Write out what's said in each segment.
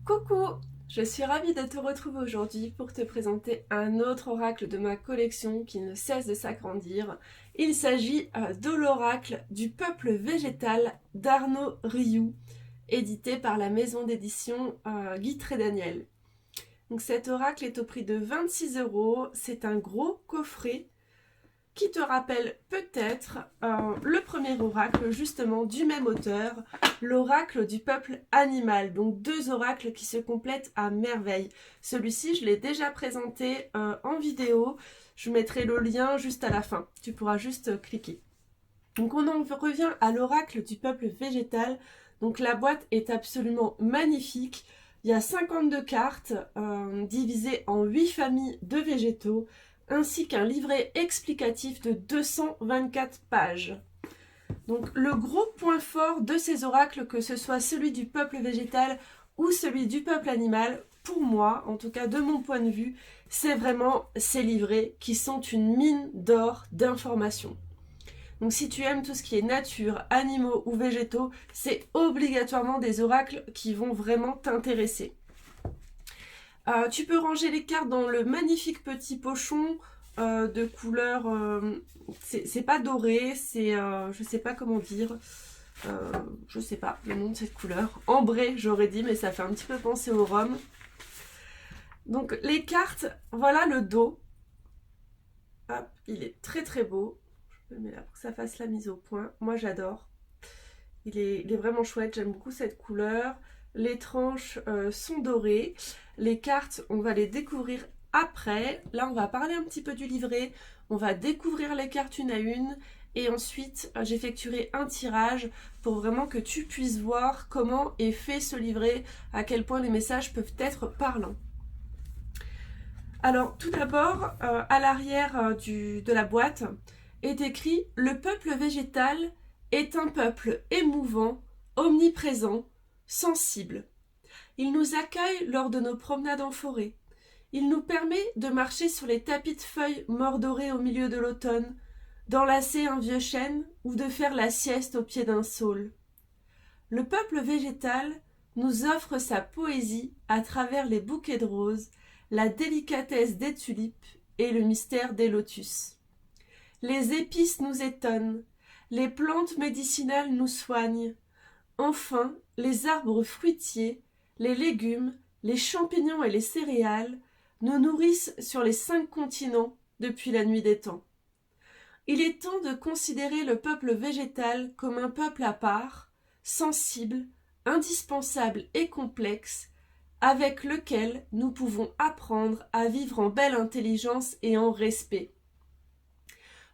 Coucou, je suis ravie de te retrouver aujourd'hui pour te présenter un autre oracle de ma collection qui ne cesse de s'agrandir. Il s'agit de l'oracle du peuple végétal d'Arnaud Rioux, édité par la maison d'édition Guy Trédaniel. Donc cet oracle est au prix de 26 euros. C'est un gros coffret qui te rappelle peut-être le premier oracle justement du même auteur, l'oracle du peuple animal. Donc deux oracles qui se complètent à merveille. Celui-ci, je l'ai déjà présenté en vidéo. Je mettrai le lien juste à la fin. Tu pourras juste cliquer. Donc on en revient à l'oracle du peuple végétal. Donc la boîte est absolument magnifique. Il y a 52 cartes divisées en 8 familles de végétaux, ainsi qu'un livret explicatif de 224 pages. Donc le gros point fort de ces oracles, que ce soit celui du peuple végétal ou celui du peuple animal, pour moi, en tout cas de mon point de vue, c'est vraiment ces livrets qui sont une mine d'or d'informations. Donc si tu aimes tout ce qui est nature, animaux ou végétaux, c'est obligatoirement des oracles qui vont vraiment t'intéresser. Tu peux ranger les cartes dans le magnifique petit pochon de couleur, c'est pas doré, c'est, je sais pas comment dire, je sais pas le nom de cette couleur, ambré j'aurais dit, mais ça fait un petit peu penser au rhum. Donc les cartes, voilà le dos. Hop, il est très très beau. Je le mets là pour que ça fasse la mise au point. Moi j'adore. Il est vraiment chouette, j'aime beaucoup cette couleur. Les tranches sont dorées. Les cartes, on va les découvrir après. Là, on va parler un petit peu du livret. On va découvrir les cartes une à une. Et ensuite, j'effectuerai un tirage pour vraiment que tu puisses voir comment est fait ce livret, à quel point les messages peuvent être parlants. Alors, tout d'abord, à l'arrière de la boîte est écrit « Le peuple végétal est un peuple émouvant, omniprésent, sensible. Il nous accueille lors de nos promenades en forêt. Il nous permet de marcher sur les tapis de feuilles mordorées au milieu de l'automne, d'enlacer un vieux chêne ou de faire la sieste au pied d'un saule. Le peuple végétal nous offre sa poésie à travers les bouquets de roses, la délicatesse des tulipes et le mystère des lotus. Les épices nous étonnent, les plantes médicinales nous soignent. Enfin, les arbres fruitiers, les légumes, les champignons et les céréales nous nourrissent sur les 5 continents depuis la nuit des temps. Il est temps de considérer le peuple végétal comme un peuple à part, sensible, indispensable et complexe, avec lequel nous pouvons apprendre à vivre en belle intelligence et en respect.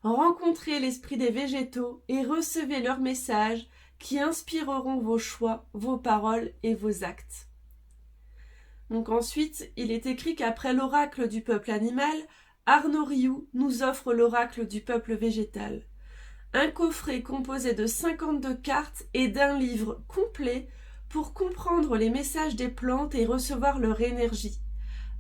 Rencontrez l'esprit des végétaux et recevez leurs messages qui inspireront vos choix, vos paroles et vos actes. Donc ensuite, il est écrit qu'après l'oracle du peuple animal, Arnaud Rioux nous offre l'oracle du peuple végétal. Un coffret composé de 52 cartes et d'un livre complet pour comprendre les messages des plantes et recevoir leur énergie.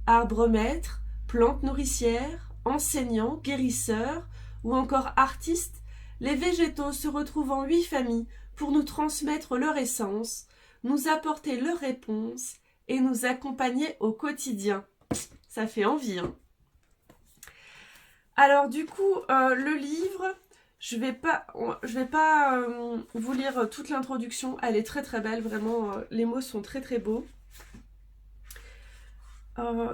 Arbres maîtres, plantes nourricières, enseignants, guérisseurs ou encore artistes, les végétaux se retrouvent en 8 familles pour nous transmettre leur essence, nous apporter leurs réponses et nous accompagner au quotidien. Ça fait envie, hein? Alors du coup, le livre, je vais pas vous lire toute l'introduction. Elle est très très belle, vraiment, les mots sont très très beaux.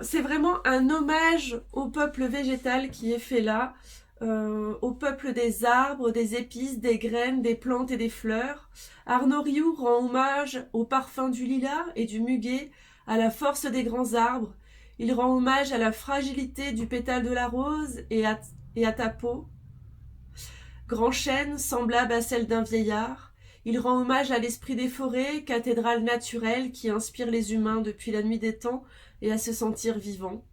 C'est vraiment un hommage au peuple végétal qui est fait là, au peuple des arbres, des épices, des graines, des plantes et des fleurs. Arnaud Rioux rend hommage au parfum du lilas et du muguet, à la force des grands arbres. Il rend hommage à la fragilité du pétale de la rose et à ta peau. Grand chêne, semblable à celle d'un vieillard. Il rend hommage à l'esprit des forêts, cathédrale naturelle qui inspire les humains depuis la nuit des temps et à se sentir vivants.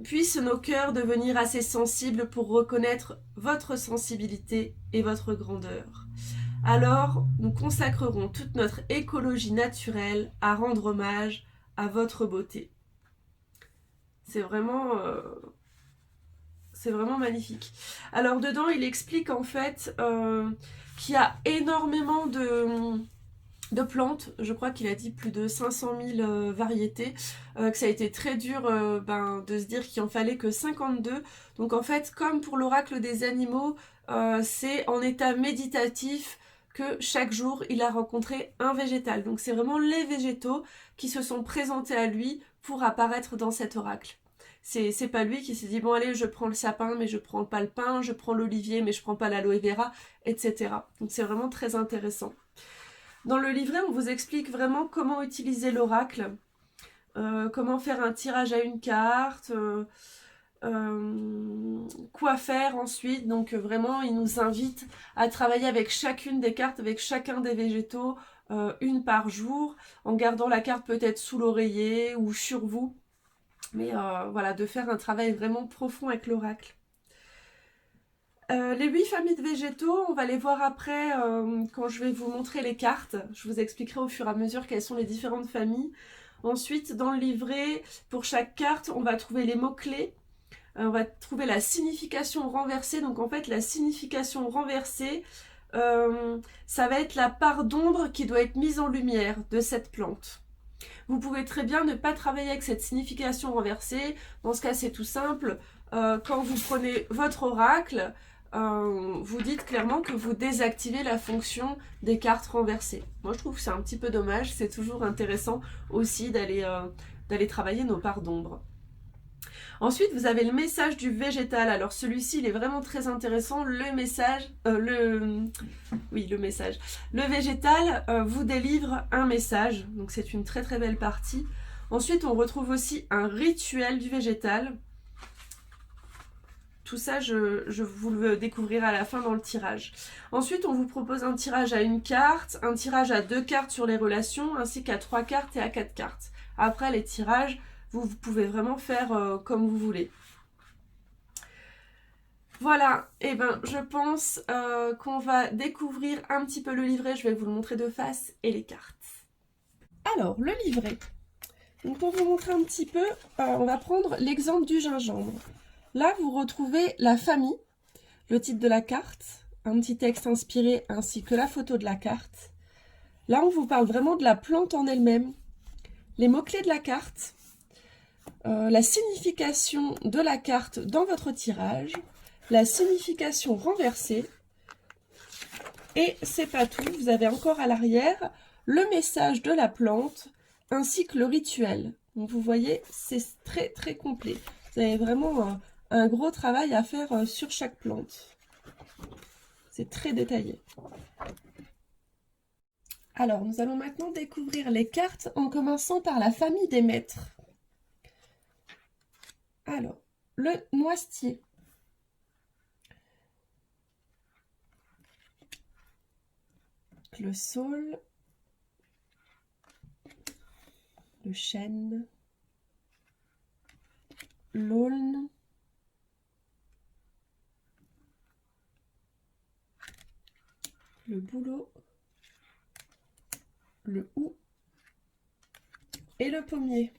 Puissent nos cœurs devenir assez sensibles pour reconnaître votre sensibilité et votre grandeur. Alors, nous consacrerons toute notre écologie naturelle à rendre hommage à votre beauté. C'est vraiment magnifique. Alors dedans, il explique en fait qu'il y a énormément de plantes, je crois qu'il a dit plus de 500 000 variétés, que ça a été très dur de se dire qu'il en fallait que 52. Donc en fait, comme pour l'oracle des animaux, c'est en état méditatif que chaque jour il a rencontré un végétal. Donc c'est vraiment les végétaux qui se sont présentés à lui pour apparaître dans cet oracle. C'est pas lui qui s'est dit bon allez je prends le sapin mais je prends pas le pin, je prends l'olivier mais je prends pas l'aloe vera, etc. Donc c'est vraiment très intéressant. Dans le livret, on vous explique vraiment comment utiliser l'oracle, comment faire un tirage à une carte, quoi faire ensuite. Donc vraiment, il nous invite à travailler avec chacune des cartes, avec chacun des végétaux, une par jour, en gardant la carte peut-être sous l'oreiller ou sur vous. Mais voilà, de faire un travail vraiment profond avec l'oracle. Les 8 familles de végétaux, on va les voir après quand je vais vous montrer les cartes. Je vous expliquerai au fur et à mesure quelles sont les différentes familles. Ensuite, dans le livret, pour chaque carte, on va trouver les mots-clés. On va trouver la signification renversée. Donc en fait, la signification renversée, ça va être la part d'ombre qui doit être mise en lumière de cette plante. Vous pouvez très bien ne pas travailler avec cette signification renversée. Dans ce cas, c'est tout simple. Quand vous prenez votre oracle, vous dites clairement que vous désactivez la fonction des cartes renversées. Moi, je trouve que c'est un petit peu dommage. C'est toujours intéressant aussi d'aller travailler nos parts d'ombre. Ensuite, vous avez le message du végétal. Alors, celui-ci, il est vraiment très intéressant. Le message, le message. Le végétal vous délivre un message. Donc, c'est une très très belle partie. Ensuite, on retrouve aussi un rituel du végétal. Tout ça, je vous le découvrirai à la fin dans le tirage. Ensuite, on vous propose un tirage à une carte, un tirage à 2 cartes sur les relations, ainsi qu'à 3 cartes et à 4 cartes. Après, les tirages, vous pouvez vraiment faire comme vous voulez. Voilà, et je pense qu'on va découvrir un petit peu le livret. Je vais vous le montrer de face et les cartes. Alors, le livret. Donc, pour vous montrer un petit peu, on va prendre l'exemple du gingembre. Là, vous retrouvez la famille, le titre de la carte, un petit texte inspiré ainsi que la photo de la carte. Là, on vous parle vraiment de la plante en elle-même, les mots-clés de la carte, la signification de la carte dans votre tirage, la signification renversée. Et c'est pas tout, vous avez encore à l'arrière le message de la plante ainsi que le rituel. Donc vous voyez, c'est très très complet. Vous avez vraiment un gros travail à faire sur chaque plante. C'est très détaillé. Alors, nous allons maintenant découvrir les cartes en commençant par la famille des maîtres. Alors, le noisetier. Le saule. Le chêne. L'aulne. Le bouleau. Le houx. Et le pommier.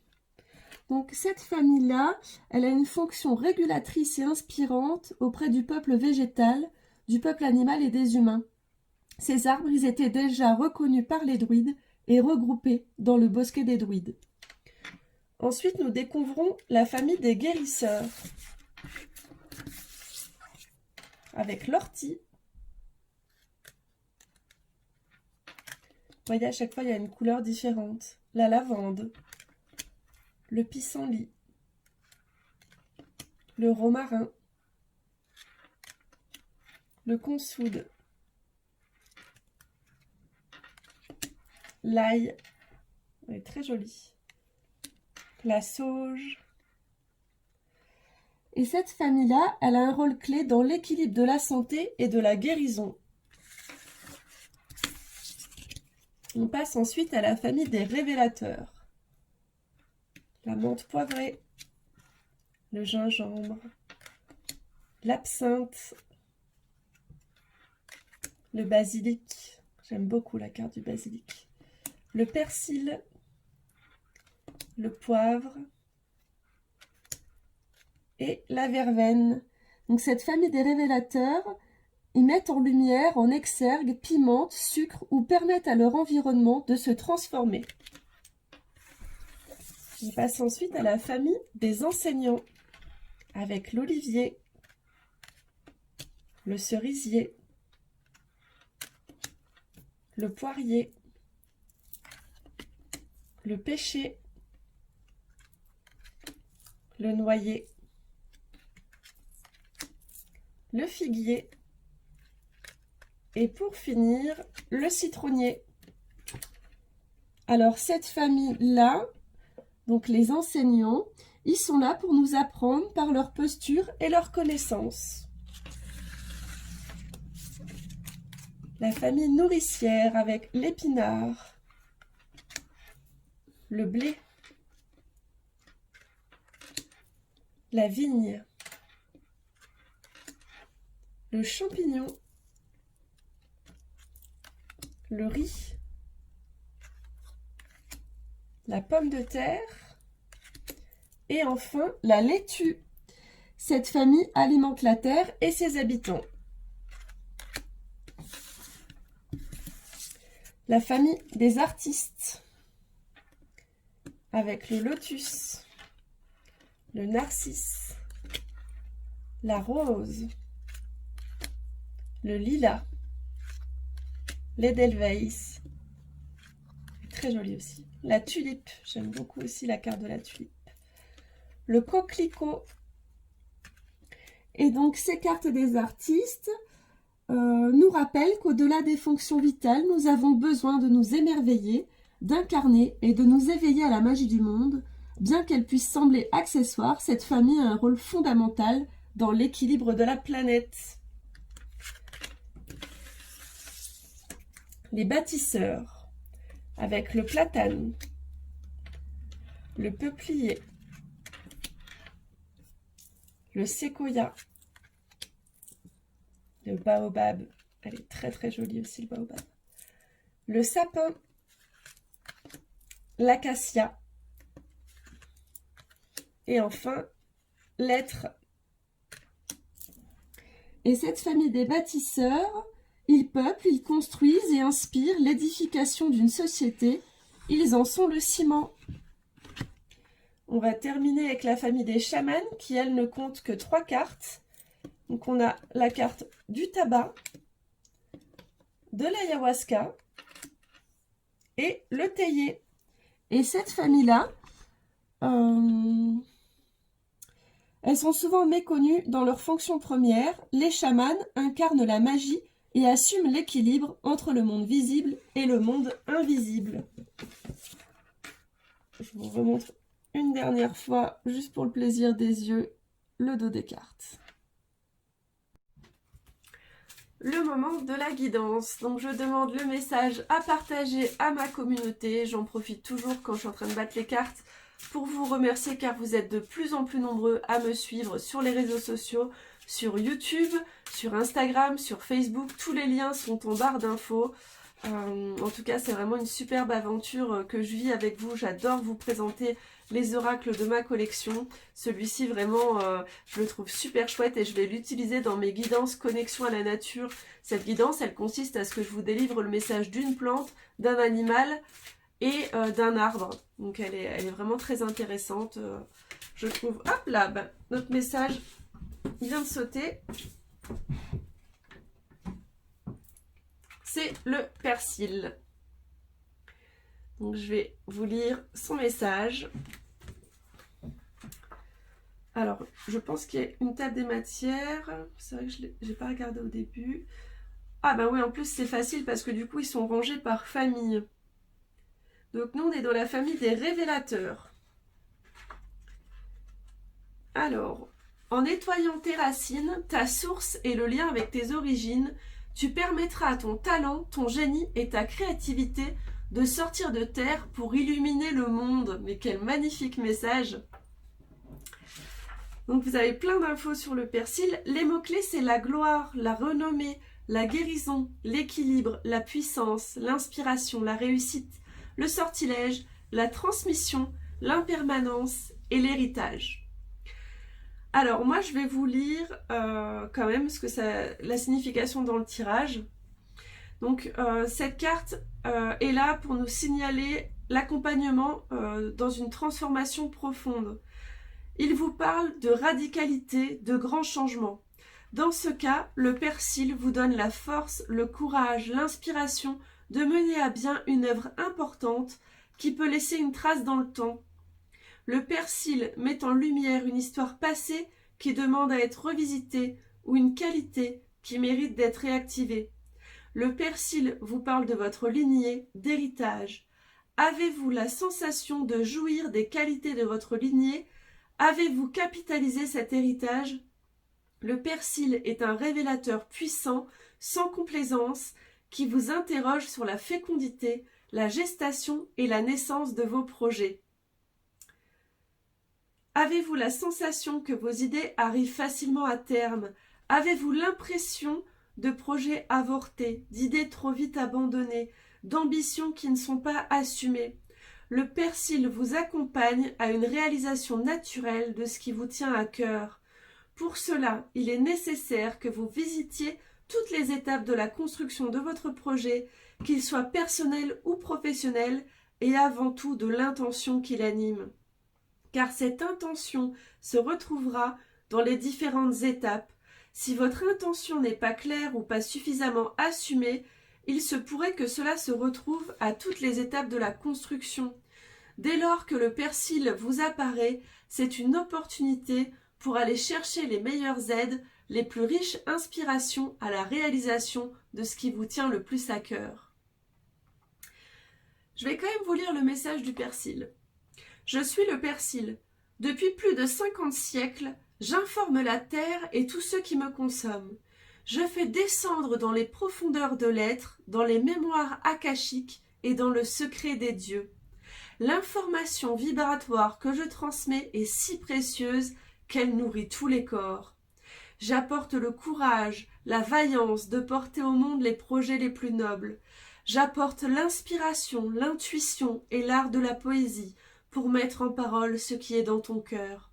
Donc cette famille-là, elle a une fonction régulatrice et inspirante auprès du peuple végétal, du peuple animal et des humains. Ces arbres, ils étaient déjà reconnus par les druides et regroupés dans le bosquet des druides. Ensuite, nous découvrons la famille des guérisseurs, avec l'ortie. Vous voyez, à chaque fois, il y a une couleur différente. La lavande, le pissenlit, le romarin, le consoude, l'ail, elle est très jolie, la sauge. Et cette famille-là, elle a un rôle clé dans l'équilibre de la santé et de la guérison. On passe ensuite à la famille des révélateurs. La menthe poivrée, le gingembre, l'absinthe, le basilic. J'aime beaucoup la carte du basilic. Le persil, le poivre et la verveine. Donc cette famille des révélateurs, Ils mettent en lumière, en exergue, pimentent, sucre ou permettent à leur environnement de se transformer. On passe ensuite à la famille des enseignants, avec l'olivier, le cerisier, le poirier, le pêcher, le noyer, le figuier et pour finir, le citronnier. Alors cette famille-là, donc les enseignants, ils sont là pour nous apprendre par leur posture et leur connaissance. La famille nourricière avec l'épinard, le blé, la vigne, le champignon, le riz, la pomme de terre et enfin la laitue. Cette famille alimente la terre et ses habitants. La famille des artistes avec le lotus, le narcisse, la rose, le lilas, l'Edelweiss, très joli aussi, la tulipe, j'aime beaucoup aussi la carte de la tulipe, le coquelicot. Et donc ces cartes des artistes nous rappellent qu'au-delà des fonctions vitales, nous avons besoin de nous émerveiller, d'incarner et de nous éveiller à la magie du monde. Bien qu'elle puisse sembler accessoire, cette famille a un rôle fondamental dans l'équilibre de la planète. Les bâtisseurs, avec le platane, le peuplier, le séquoia, le baobab, elle est très très jolie aussi le baobab, le sapin, l'acacia et enfin l'hêtre. Et cette famille des bâtisseurs, ils peuplent, ils construisent et inspirent l'édification d'une société. Ils en sont le ciment. On va terminer avec la famille des chamans qui, elle, ne compte que 3 cartes. Donc on a la carte du tabac, de l'ayahuasca et le théier. Et cette famille-là, elles sont souvent méconnues dans leur fonction première. Les chamans incarnent la magie et assument l'équilibre entre le monde visible et le monde invisible. Je vous remontre une dernière fois, juste pour le plaisir des yeux, le dos des cartes. Le moment de la guidance. Donc je demande le message à partager à ma communauté. J'en profite toujours quand je suis en train de battre les cartes pour vous remercier car vous êtes de plus en plus nombreux à me suivre sur les réseaux sociaux, sur YouTube, sur Instagram, sur Facebook. Tous les liens sont en barre d'infos. En tout cas, c'est vraiment une superbe aventure que je vis avec vous. J'adore vous présenter les oracles de ma collection. Celui-ci, vraiment, je le trouve super chouette et je vais l'utiliser dans mes guidances connexion à la nature. Cette guidance, elle consiste à ce que je vous délivre le message d'une plante, d'un animal et d'un arbre. Donc, elle est vraiment très intéressante. Je trouve... Hop là, bah, notre message vient de sauter. C'est le persil. Donc je vais vous lire son message. Alors, je pense qu'il y a une table des matières. C'est vrai que je n'ai pas regardé au début. Ah bah oui, en plus c'est facile parce que du coup ils sont rangés par famille. Donc nous on est dans la famille des révélateurs. Alors, en nettoyant tes racines, ta source et le lien avec tes origines, tu permettras à ton talent, ton génie et ta créativité de sortir de terre pour illuminer le monde. Mais quel magnifique message! Donc vous avez plein d'infos sur le persil. Les mots-clés, c'est la gloire, la renommée, la guérison, l'équilibre, la puissance, l'inspiration, la réussite, le sortilège, la transmission, l'impermanence et l'héritage. Alors moi je vais vous lire quand même la signification dans le tirage. Donc cette carte est là pour nous signaler l'accompagnement dans une transformation profonde. Il vous parle de radicalité, de grands changements. Dans ce cas, le persil vous donne la force, le courage, l'inspiration de mener à bien une œuvre importante qui peut laisser une trace dans le temps. Le persil met en lumière une histoire passée qui demande à être revisitée ou une qualité qui mérite d'être réactivée. Le persil vous parle de votre lignée, d'héritage. Avez-vous la sensation de jouir des qualités de votre lignée? Avez-vous capitalisé cet héritage? Le persil est un révélateur puissant, sans complaisance, qui vous interroge sur la fécondité, la gestation et la naissance de vos projets. Avez-vous la sensation que vos idées arrivent facilement à terme? Avez-vous l'impression de projets avortés, d'idées trop vite abandonnées, d'ambitions qui ne sont pas assumées? Le persil vous accompagne à une réalisation naturelle de ce qui vous tient à cœur. Pour cela, il est nécessaire que vous visitiez toutes les étapes de la construction de votre projet, qu'il soit personnel ou professionnel, et avant tout de l'intention qui l'anime. Car cette intention se retrouvera dans les différentes étapes. Si votre intention n'est pas claire ou pas suffisamment assumée, il se pourrait que cela se retrouve à toutes les étapes de la construction. Dès lors que le persil vous apparaît, c'est une opportunité pour aller chercher les meilleures aides, les plus riches inspirations à la réalisation de ce qui vous tient le plus à cœur. Je vais quand même vous lire le message du persil. Je suis le persil. Depuis plus de 50 siècles, j'informe la terre et tous ceux qui me consomment. Je fais descendre dans les profondeurs de l'être, dans les mémoires akashiques et dans le secret des dieux. L'information vibratoire que je transmets est si précieuse qu'elle nourrit tous les corps. J'apporte le courage, la vaillance de porter au monde les projets les plus nobles. J'apporte l'inspiration, l'intuition et l'art de la poésie pour mettre en parole ce qui est dans ton cœur.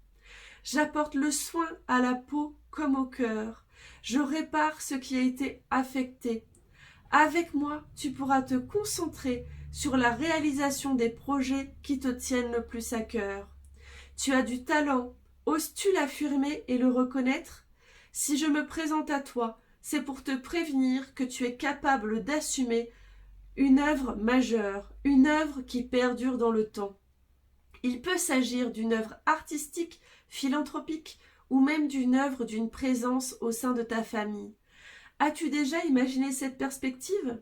J'apporte le soin à la peau comme au cœur. Je répare ce qui a été affecté. Avec moi, tu pourras te concentrer sur la réalisation des projets qui te tiennent le plus à cœur. Tu as du talent, oses-tu l'affirmer et le reconnaître? Si je me présente à toi, c'est pour te prévenir que tu es capable d'assumer une œuvre majeure, une œuvre qui perdure dans le temps. Il peut s'agir d'une œuvre artistique, philanthropique, ou même d'une œuvre d'une présence au sein de ta famille. As-tu déjà imaginé cette perspective?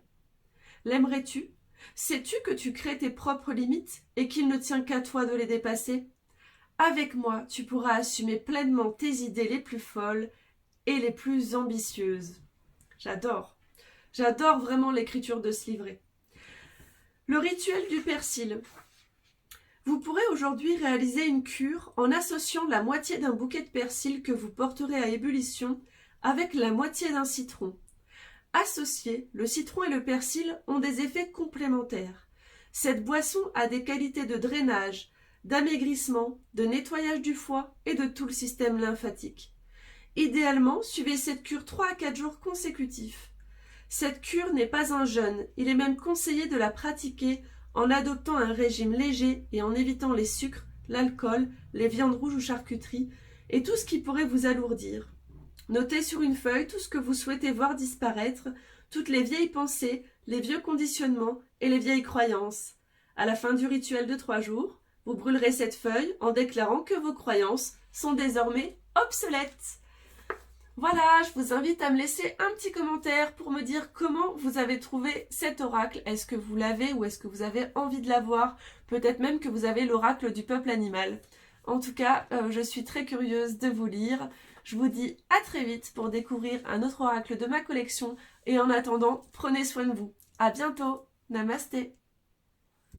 L'aimerais-tu? Sais-tu que tu crées tes propres limites et qu'il ne tient qu'à toi de les dépasser? Avec moi, tu pourras assumer pleinement tes idées les plus folles et les plus ambitieuses. J'adore. J'adore vraiment l'écriture de ce livret. Le rituel du persil. Vous pourrez aujourd'hui réaliser une cure en associant la moitié d'un bouquet de persil que vous porterez à ébullition avec la moitié d'un citron. Associés, le citron et le persil ont des effets complémentaires. Cette boisson a des qualités de drainage, d'amaigrissement, de nettoyage du foie et de tout le système lymphatique. Idéalement, suivez cette cure 3 à 4 jours consécutifs. Cette cure n'est pas un jeûne, il est même conseillé de la pratiquer en adoptant un régime léger et en évitant les sucres, l'alcool, les viandes rouges ou charcuteries et tout ce qui pourrait vous alourdir. Notez sur une feuille tout ce que vous souhaitez voir disparaître, toutes les vieilles pensées, les vieux conditionnements et les vieilles croyances. À la fin du rituel de 3 jours, vous brûlerez cette feuille en déclarant que vos croyances sont désormais obsolètes. Voilà, je vous invite à me laisser un petit commentaire pour me dire comment vous avez trouvé cet oracle. Est-ce que vous l'avez ou est-ce que vous avez envie de l'avoir? Peut-être même que vous avez l'oracle du peuple animal. En tout cas, je suis très curieuse de vous lire. Je vous dis à très vite pour découvrir un autre oracle de ma collection. Et en attendant, prenez soin de vous. À bientôt. Namasté.